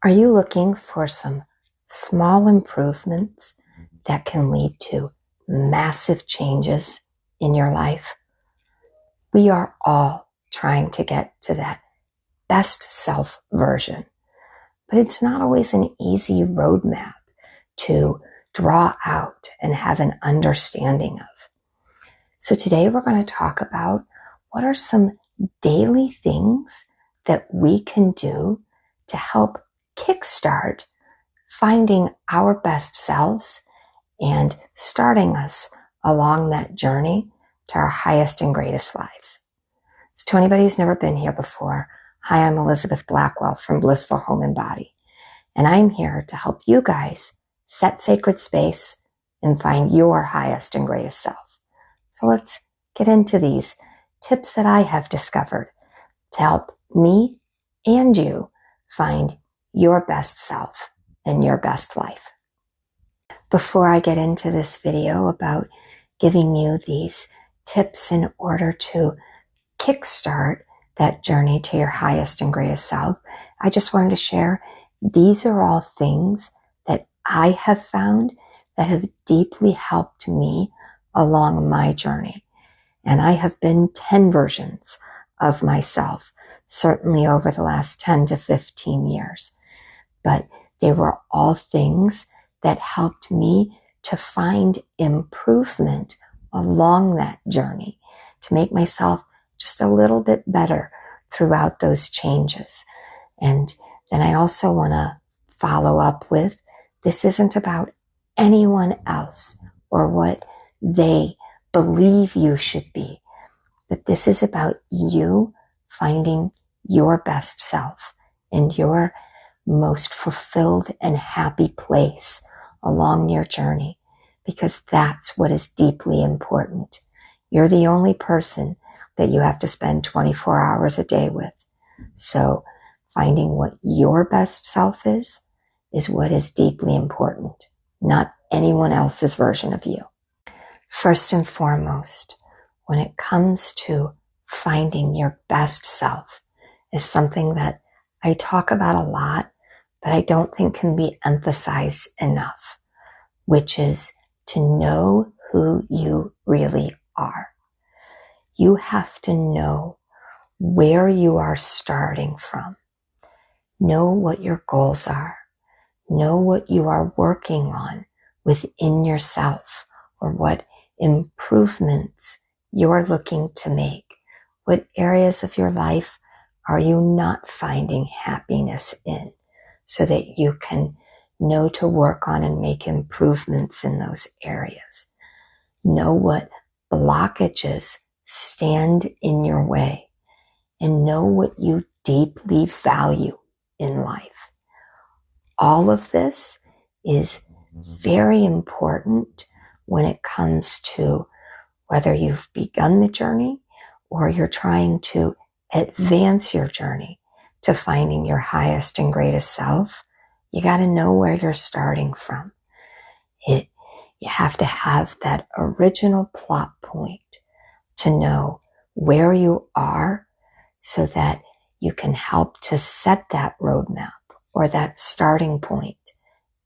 Are you looking for some small improvements that can lead to massive changes in your life? We are all trying to get to that best self version, but it's not always an easy roadmap to draw out and have an understanding of. So today we're going to talk about what are some daily things that we can do to help kickstart finding our best selves and starting us along that journey to our highest and greatest lives. So to anybody who's never been here before, hi, I'm Elizabeth Blackwell from Blissful Home and Body, and I'm here to help you guys set sacred space and find your highest and greatest self. So let's get into these tips that I have discovered to help me and you find your best self and your best life. Before I get into this video about giving you these tips in order to kickstart that journey to your highest and greatest self, I just wanted to share these are all things that I have found that have deeply helped me along my journey. And I have been 10 versions of myself, certainly over the last 10 to 15 years. But they were all things that helped me to find improvement along that journey, to make myself just a little bit better throughout those changes. And then I also want to follow up with, this isn't about anyone else or what they believe you should be, but this is about you finding your best self and your most fulfilled and happy place along your journey, because that's what is deeply important. You're the only person that you have to spend 24 hours a day with. So finding what your best self is what is deeply important, not anyone else's version of you. First and foremost, when it comes to finding your best self is something that I talk about a lot, but I don't think can be emphasized enough, which is to know who you really are. You have to know where you are starting from. Know what your goals are. Know what you are working on within yourself, or what improvements you're looking to make. What areas of your life are you not finding happiness in, so that you can know to work on and make improvements in those areas. Know what blockages stand in your way, and know what you deeply value in life. All of this is very important when it comes to whether you've begun the journey or you're trying to advance your journey to finding your highest and greatest self. You got to know where you're starting from. You have to have that original plot point to know where you are, so that you can help to set that roadmap or that starting point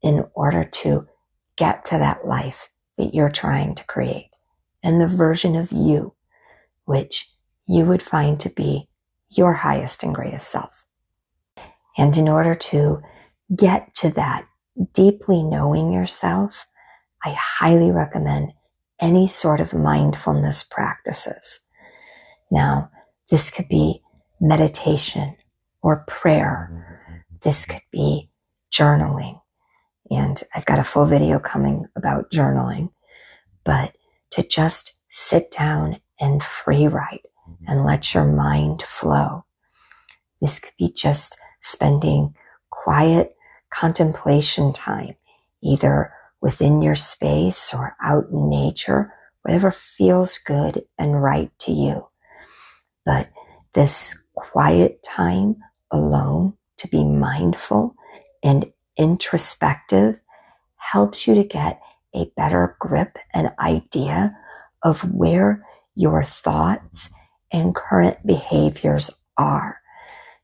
in order to get to that life that you're trying to create, and the version of you which you would find to be your highest and greatest self. And in order to get to that deeply knowing yourself, I highly recommend any sort of mindfulness practices. Now, this could be meditation or prayer. This could be journaling. And I've got a full video coming about journaling. But to just sit down and free write and let your mind flow. This could be just spending quiet contemplation time, either within your space or out in nature, whatever feels good and right to you. But this quiet time alone, to be mindful and introspective, helps you to get a better grip and idea of where your thoughts and current behaviors are.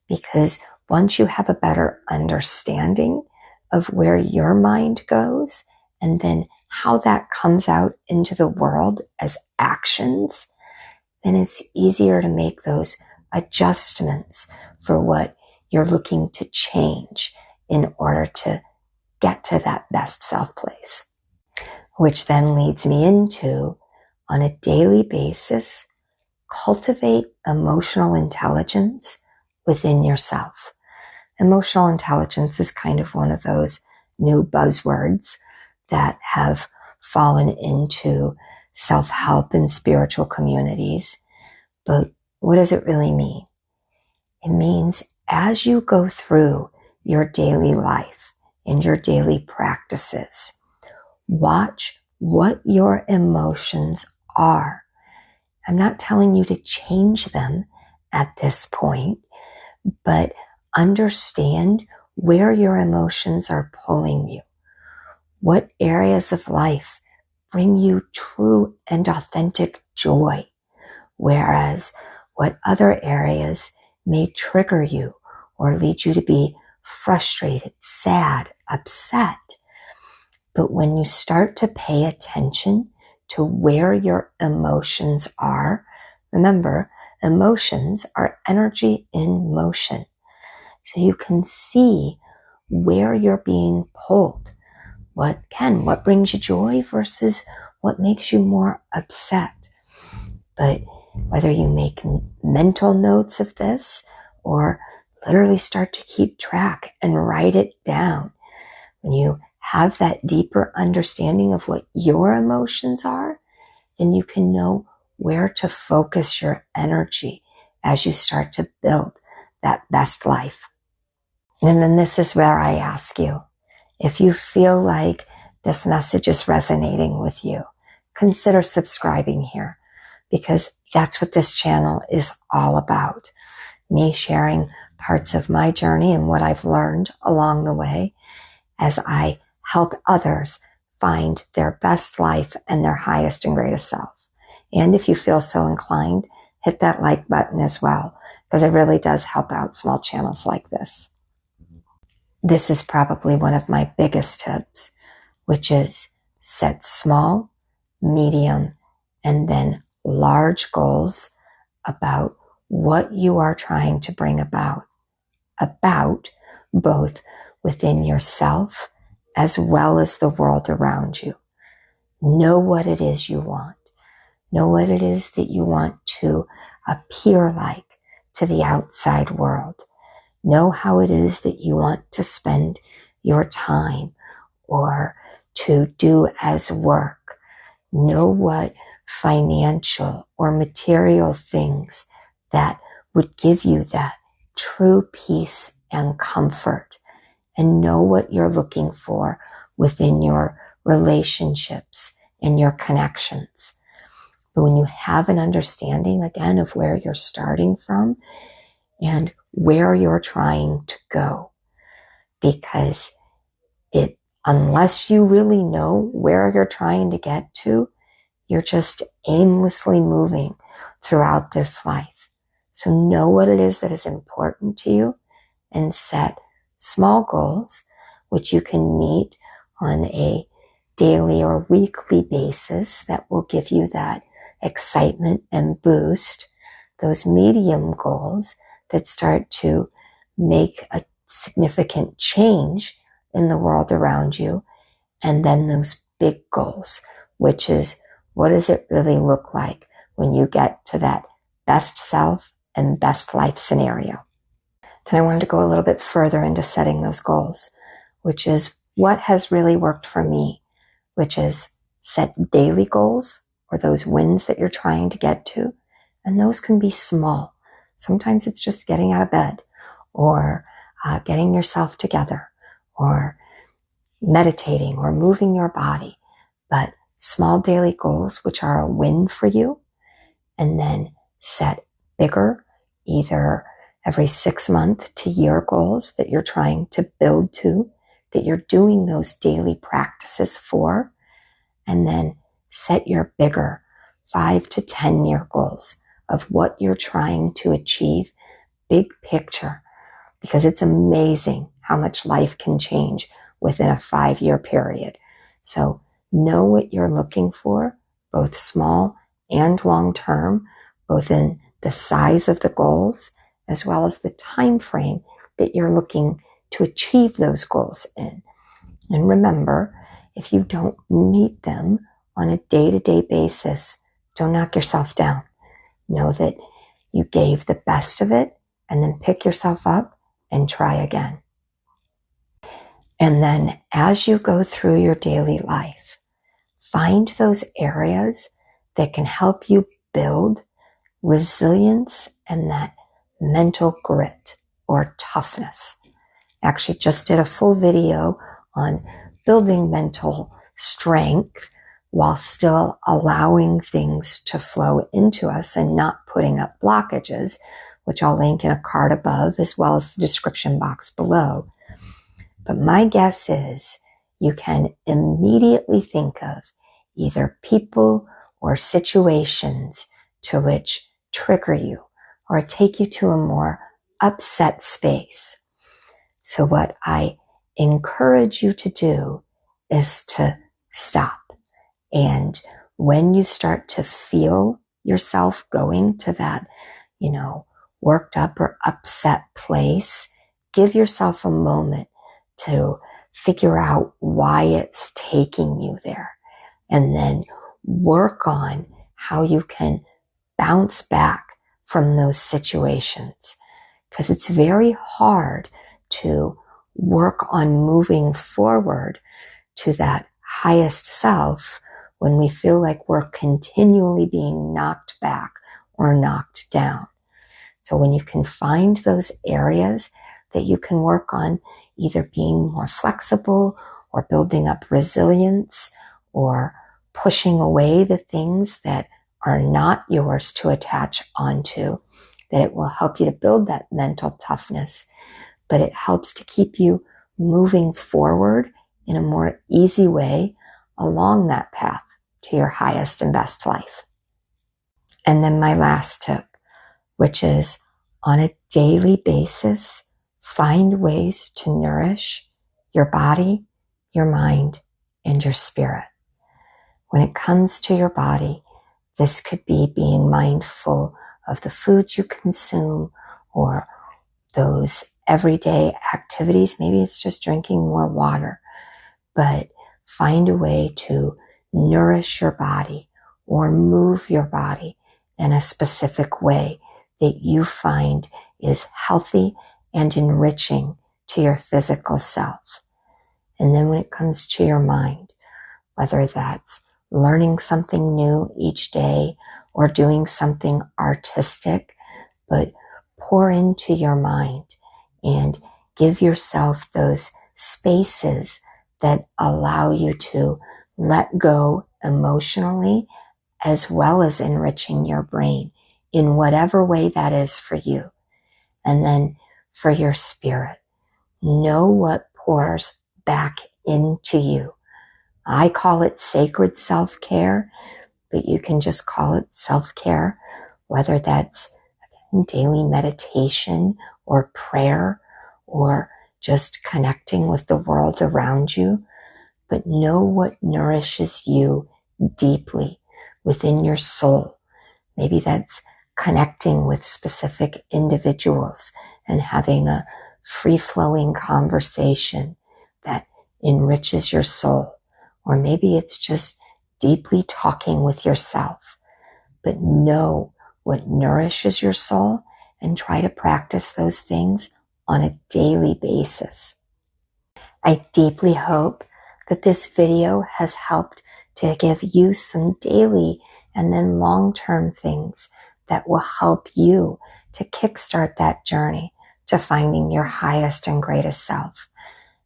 Because once you have a better understanding of where your mind goes and then how that comes out into the world as actions, then it's easier to make those adjustments for what you're looking to change in order to get to that best self place. Which then leads me into, on a daily basis, cultivate emotional intelligence within yourself. Emotional intelligence is kind of one of those new buzzwords that have fallen into self-help and spiritual communities. But what does it really mean? It means as you go through your daily life and your daily practices, watch what your emotions are. I'm not telling you to change them at this point, but understand where your emotions are pulling you. What areas of life bring you true and authentic joy, whereas what other areas may trigger you or lead you to be frustrated, sad, upset. But when you start to pay attention to where your emotions are, remember, emotions are energy in motion. So you can see where you're being pulled. What brings you joy versus what makes you more upset. But whether you make mental notes of this or literally start to keep track and write it down, when you have that deeper understanding of what your emotions are, then you can know where to focus your energy as you start to build that best life. And then this is where I ask you, if you feel like this message is resonating with you, consider subscribing here, because that's what this channel is all about. Me sharing parts of my journey and what I've learned along the way as I help others find their best life and their highest and greatest self. And if you feel so inclined, hit that like button as well, because it really does help out small channels like this. This is probably one of my biggest tips, which is set small, medium, and then large goals about what you are trying to bring about both within yourself as well as the world around you. Know what it is you want. Know what it is that you want to appear like to the outside world. Know how it is that you want to spend your time or to do as work. Know what financial or material things that would give you that true peace and comfort, and know what you're looking for within your relationships and your connections. But when you have an understanding, again, of where you're starting from and where you're trying to go, because unless you really know where you're trying to get to, you're just aimlessly moving throughout this life. So know what it is that is important to you and set small goals, which you can meet on a daily or weekly basis that will give you that excitement and boost. Those medium goals that start to make a significant change in the world around you. And then those big goals, which is, what does it really look like when you get to that best self and best life scenario? Then I wanted to go a little bit further into setting those goals, which is what has really worked for me, which is set daily goals or those wins that you're trying to get to. And those can be small. Sometimes it's just getting out of bed or getting yourself together or meditating or moving your body. But small daily goals, which are a win for you, and then set bigger, either every 6 month to year goals that you're trying to build to, that you're doing those daily practices for, and then set your bigger 5 to 10 year goals of what you're trying to achieve, big picture. because it's amazing how much life can change within a 5-year period. So know what you're looking for, both small and long term, both in the size of the goals as well as the time frame that you're looking to achieve those goals in. And remember, if you don't meet them on a day-to-day basis, don't knock yourself down. Know that you gave the best of it, and then pick yourself up and try again. And then as you go through your daily life, find those areas that can help you build resilience and that mental grit or toughness. Actually, just did a full video on building mental strength while still allowing things to flow into us and not putting up blockages, which I'll link in a card above as well as the description box below. But my guess is you can immediately think of either people or situations to which trigger you or take you to a more upset space. So what I encourage you to do is to stop. And when you start to feel yourself going to that, worked up or upset place, give yourself a moment to figure out why it's taking you there. And then work on how you can bounce back from those situations. Because it's very hard to work on moving forward to that highest self when we feel like we're continually being knocked back or knocked down. So when you can find those areas that you can work on, either being more flexible or building up resilience or pushing away the things that are not yours to attach onto, that it will help you to build that mental toughness, but it helps to keep you moving forward in a more easy way along that path to your highest and best life. And then my last tip, which is on a daily basis, find ways to nourish your body, your mind, and your spirit. When it comes to your body, this could be being mindful of the foods you consume or those everyday activities. Maybe it's just drinking more water, but find a way to nourish your body or move your body in a specific way that you find is healthy and enriching to your physical self. And then when it comes to your mind, whether that's learning something new each day or doing something artistic, but pour into your mind and give yourself those spaces that allow you to let go emotionally as well as enriching your brain in whatever way that is for you. And then for your spirit, know what pours back into you. I call it sacred self-care, but you can just call it self-care, whether that's daily meditation or prayer or just connecting with the world around you. But know what nourishes you deeply within your soul. Maybe that's connecting with specific individuals and having a free-flowing conversation that enriches your soul. Or maybe it's just deeply talking with yourself. But know what nourishes your soul and try to practice those things on a daily basis. I deeply hope that this video has helped to give you some daily and then long-term things that will help you to kickstart that journey to finding your highest and greatest self.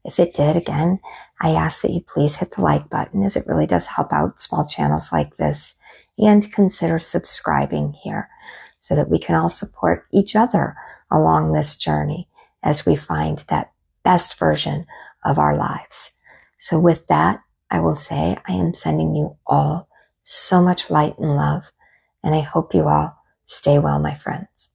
If it did, again, I ask that you please hit the like button, as it really does help out small channels like this, and consider subscribing here so that we can all support each other along this journey as we find that best version of our lives. So with that, I will say I am sending you all so much light and love, and I hope you all stay well, my friends.